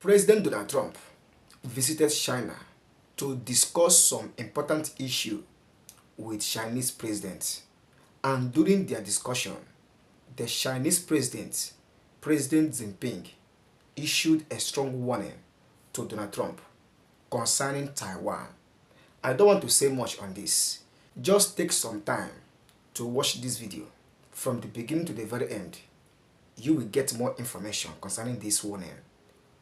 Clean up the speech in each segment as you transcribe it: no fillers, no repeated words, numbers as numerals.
President Donald Trump visited China to discuss some important issue with Chinese president, and during their discussion, the Chinese president, President Jinping, issued a strong warning to Donald Trump concerning Taiwan. I don't want to say much on this. Just take some time to watch this video from the beginning to the very end. You will get more information concerning this warning.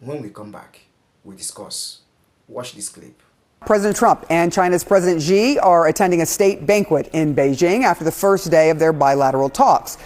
When we come back, we discuss. Watch this clip. President Trump and China's President Xi are attending a state banquet in Beijing after the first day of their bilateral talks.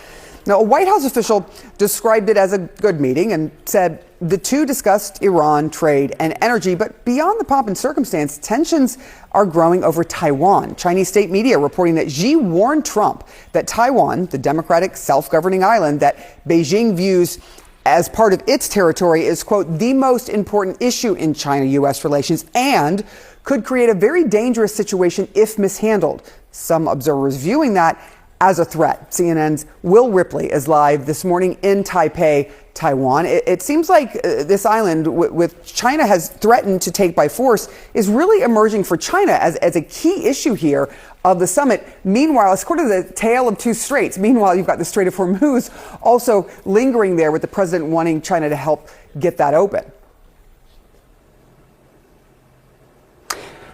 Now, a White House official described it as a good meeting and said the two discussed Iran, trade, and energy. But beyond the pomp and circumstance, tensions are growing over Taiwan. Chinese state media reporting that Xi warned Trump that Taiwan, the democratic self-governing island that Beijing views as part of its territory, is, quote, the most important issue in China-U.S. relations and could create a very dangerous situation if mishandled. Some observers viewing that as a threat. CNN's Will Ripley is live this morning in Taipei, Taiwan. It seems like this island, with China has threatened to take by force, is really emerging for China as a key issue here of the summit. Meanwhile, it's sort of the tale of two straits. Meanwhile, you've got the Strait of Hormuz also lingering there, with the president wanting China to help get that open.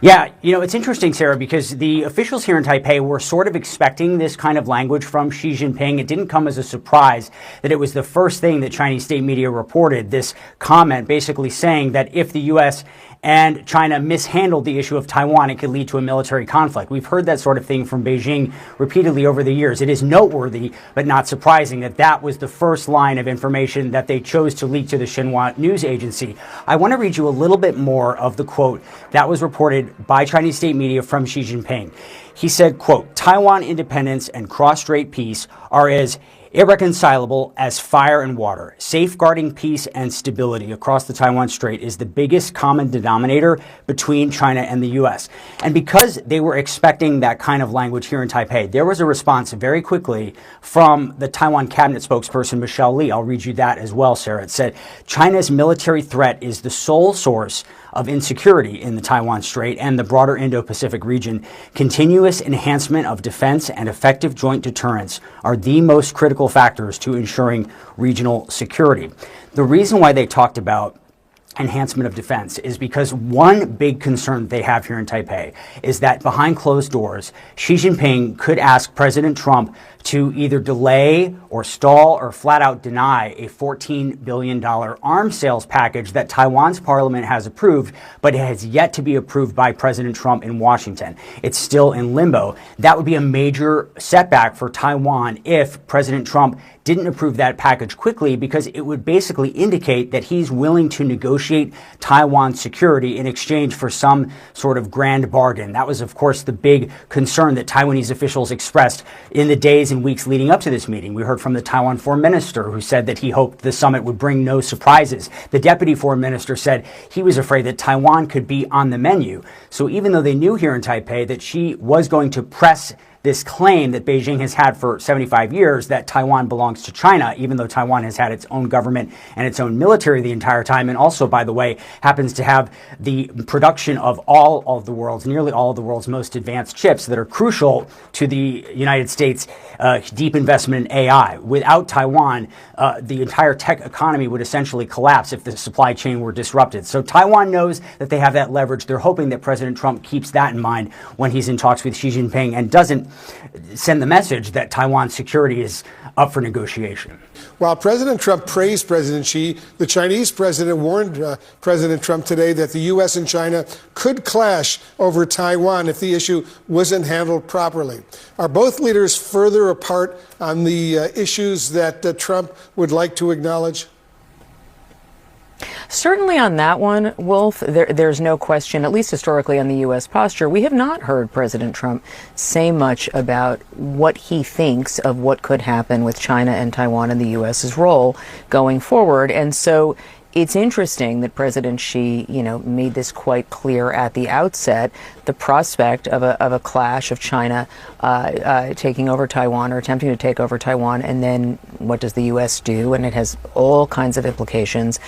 Yeah, it's interesting, Sarah, because the officials here in Taipei were sort of expecting this kind of language from Xi Jinping. It didn't come as a surprise that it was the first thing that Chinese state media reported, this comment basically saying that if the U.S. and China mishandled the issue of Taiwan, it could lead to a military conflict. We've heard that sort of thing from Beijing repeatedly over the years. It is noteworthy, but not surprising, that that was the first line of information that they chose to leak to the Xinhua news agency. I want to read you a little bit more of the quote that was reported by Chinese state media from Xi Jinping. He said, quote, Taiwan independence and cross-strait peace are as irreconcilable as fire and water. Safeguarding peace and stability across the Taiwan Strait is the biggest common denominator between China and the U.S. And because they were expecting that kind of language here in Taipei, there was a response very quickly from the Taiwan cabinet spokesperson, Michelle Lee. I'll read you that as well, Sarah. It said, China's military threat is the sole source of insecurity in the Taiwan Strait and the broader Indo-Pacific region. Continuous enhancement of defense and effective joint deterrence are the most critical factors to ensuring regional security. The reason why they talked about enhancement of defense is because one big concern they have here in Taipei is that behind closed doors, Xi Jinping could ask President Trump to either delay or stall or flat out deny a $14 billion arms sales package that Taiwan's parliament has approved, but it has yet to be approved by President Trump in Washington. It's still in limbo. That would be a major setback for Taiwan if President Trump didn't approve that package quickly, because it would basically indicate that he's willing to negotiate Taiwan's security in exchange for some sort of grand bargain. That was, of course, the big concern that Taiwanese officials expressed in the days and weeks leading up to this meeting. We heard from the Taiwan foreign minister, who said that he hoped the summit would bring no surprises. The deputy foreign minister said he was afraid that Taiwan could be on the menu. So even though they knew here in Taipei that Xi was going to press this claim that Beijing has had for 75 years that Taiwan belongs to China, even though Taiwan has had its own government and its own military the entire time, and also, by the way, happens to have the production of nearly all of the world's most advanced chips that are crucial to the United States' deep investment in AI. Without Taiwan, the entire tech economy would essentially collapse if the supply chain were disrupted. So Taiwan knows that they have that leverage. They're hoping that President Trump keeps that in mind when he's in talks with Xi Jinping and doesn't send the message that Taiwan's security is up for negotiation. While President Trump praised President Xi, the Chinese president warned President Trump today that the U.S. and China could clash over Taiwan if the issue wasn't handled properly. Are both leaders further apart on the issues that Trump would like to acknowledge? Certainly on that one, Wolf, there's no question, at least historically on the U.S. posture. We have not heard President Trump say much about what he thinks of what could happen with China and Taiwan and the U.S.'s role going forward. And so it's interesting that President Xi, made this quite clear at the outset. The prospect of a clash of China taking over Taiwan or attempting to take over Taiwan, and then what does the U.S. do? And it has all kinds of implications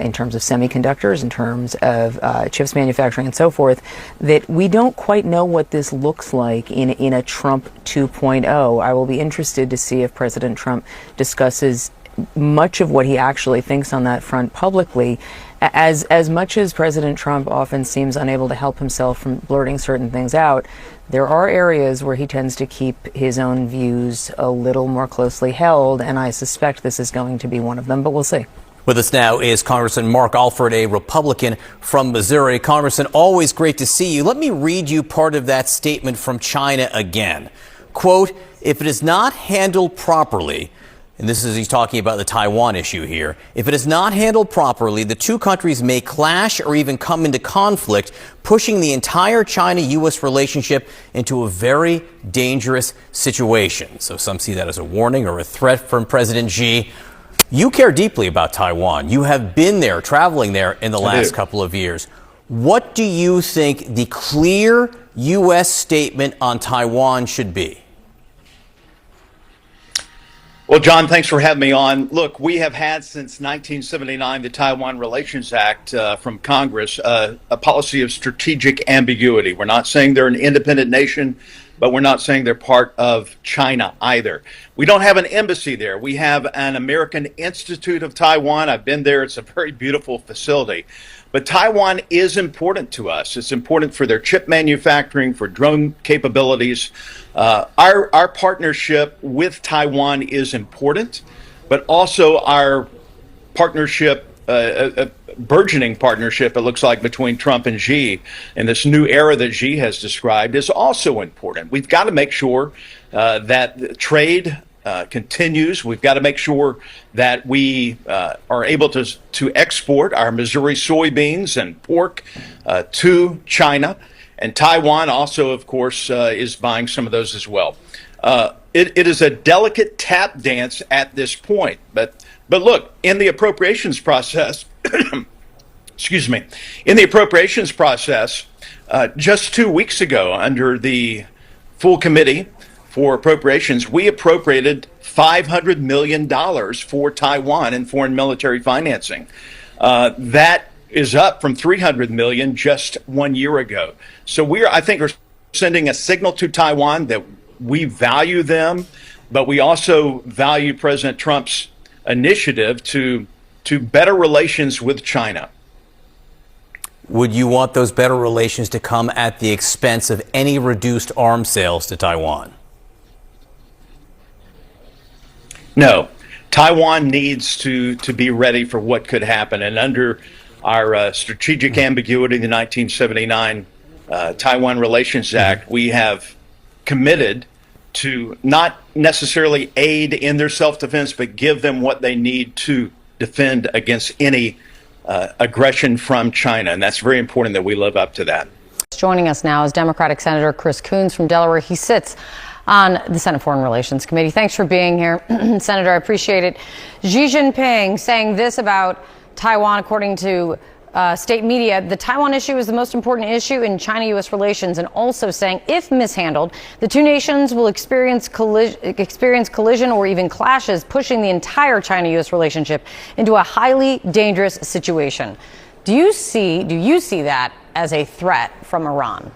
in terms of semiconductors, in terms of chips manufacturing, and so forth. That we don't quite know what this looks like in a Trump 2.0. I will be interested to see if President Trump discusses much of what he actually thinks on that front publicly. As much as President Trump often seems unable to help himself from blurting certain things out, there are areas where he tends to keep his own views a little more closely held, and I suspect this is going to be one of them, but we'll see. With us now is Congressman Mark Alford, a Republican from Missouri. Congressman, always great to see you. Let me read you part of that statement from China again. Quote, "If it is not handled properly," and this is, he's talking about the Taiwan issue here. "If it is not handled properly, the two countries may clash or even come into conflict, pushing the entire China-U.S. relationship into a very dangerous situation." So some see that as a warning or a threat from President Xi. You care deeply about Taiwan. You have been there, traveling there in the last couple of years. What do you think the clear U.S. statement on Taiwan should be? Well, John, thanks for having me on. Look, we have had since 1979 the Taiwan Relations Act from Congress, a policy of strategic ambiguity. We're not saying they're an independent nation, but we're not saying they're part of China either. We don't have an embassy there. We have an American Institute of Taiwan. I've been there. It's a very beautiful facility. But Taiwan is important to us. It's important for their chip manufacturing, for drone capabilities. Our partnership with Taiwan is important, but also our partnership, a burgeoning partnership, it looks like, between Trump and Xi, and this new era that Xi has described is also important. We've got to make sure that trade continues. We've got to make sure that we are able to export our Missouri soybeans and pork to China. And Taiwan also, of course, is buying some of those as well. It is a delicate tap dance at this point. But look, in the appropriations process, excuse me, in the appropriations process, just 2 weeks ago, under the full committee for appropriations, we appropriated $500 million for Taiwan in foreign military financing. That is up from $300 million just 1 year ago. So I think we're sending a signal to Taiwan that we value them, but we also value President Trump's initiative to better relations with China. Would you want those better relations to come at the expense of any reduced arms sales to Taiwan? No. Taiwan needs to be ready for what could happen. And under our strategic ambiguity, the 1979 Taiwan Relations Act, we have committed to not necessarily aid in their self-defense, but give them what they need to defend against any aggression from China. And that's very important that we live up to that. Joining us now is Democratic Senator Chris Coons from Delaware. He sits on the Senate Foreign Relations Committee. Thanks for being here, Senator. I appreciate it. Xi Jinping saying this about Taiwan, according to state media: the Taiwan issue is the most important issue in China-U.S. relations, and also saying if mishandled, the two nations will experience collision or even clashes, pushing the entire China-U.S. relationship into a highly dangerous situation. Do you see that as a threat from Iran?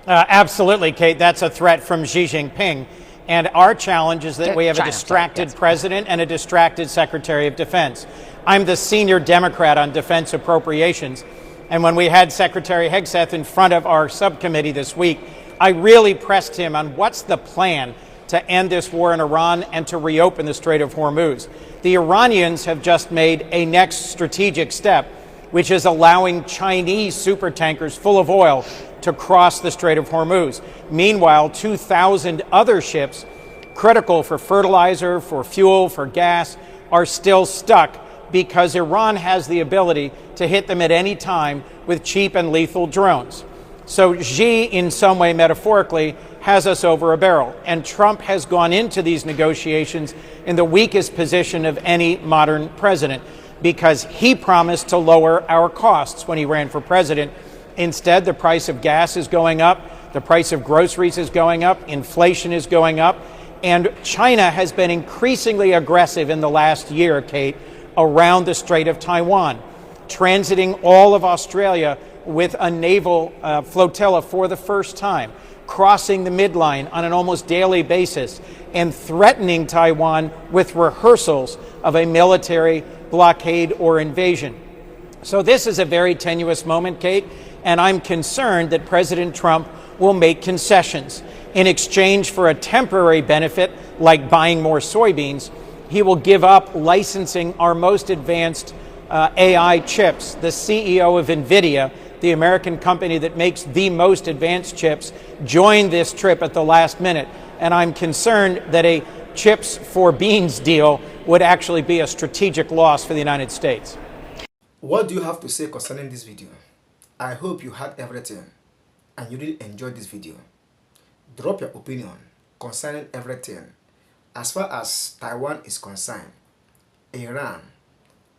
Absolutely, Kate. That's a threat from Xi Jinping. And our challenge is that we have a distracted president and a distracted Secretary of Defense. I'm the senior Democrat on defense appropriations. And when we had Secretary Hegseth in front of our subcommittee this week, I really pressed him on what's the plan to end this war in Iran and to reopen the Strait of Hormuz. The Iranians have just made a next strategic step, which is allowing Chinese supertankers full of oil to cross the Strait of Hormuz. Meanwhile, 2,000 other ships, critical for fertilizer, for fuel, for gas, are still stuck because Iran has the ability to hit them at any time with cheap and lethal drones. So Xi, in some way, metaphorically, has us over a barrel. And Trump has gone into these negotiations in the weakest position of any modern president because he promised to lower our costs when he ran for president. Instead, the price of gas is going up, the price of groceries is going up, inflation is going up, and China has been increasingly aggressive in the last year, Kate, around the Strait of Taiwan, transiting all of Australia with a naval flotilla for the first time, crossing the midline on an almost daily basis, and threatening Taiwan with rehearsals of a military blockade or invasion. So this is a very tenuous moment, Kate, and I'm concerned that President Trump will make concessions. In exchange for a temporary benefit, like buying more soybeans, he will give up licensing our most advanced AI chips. The CEO of NVIDIA, the American company that makes the most advanced chips, joined this trip at the last minute. And I'm concerned that a chips for beans deal would actually be a strategic loss for the United States. What do you have to say concerning this video? I hope you had everything and you really enjoyed this video. Drop your opinion concerning everything. As far as Taiwan is concerned, Iran,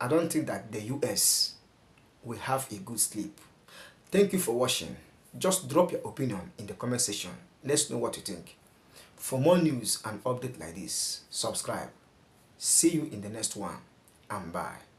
I don't think that the US will have a good sleep. Thank you for watching. Just drop your opinion in the comment section. Let's know what you think. For more news and updates like this, subscribe. See you in the next one, and bye.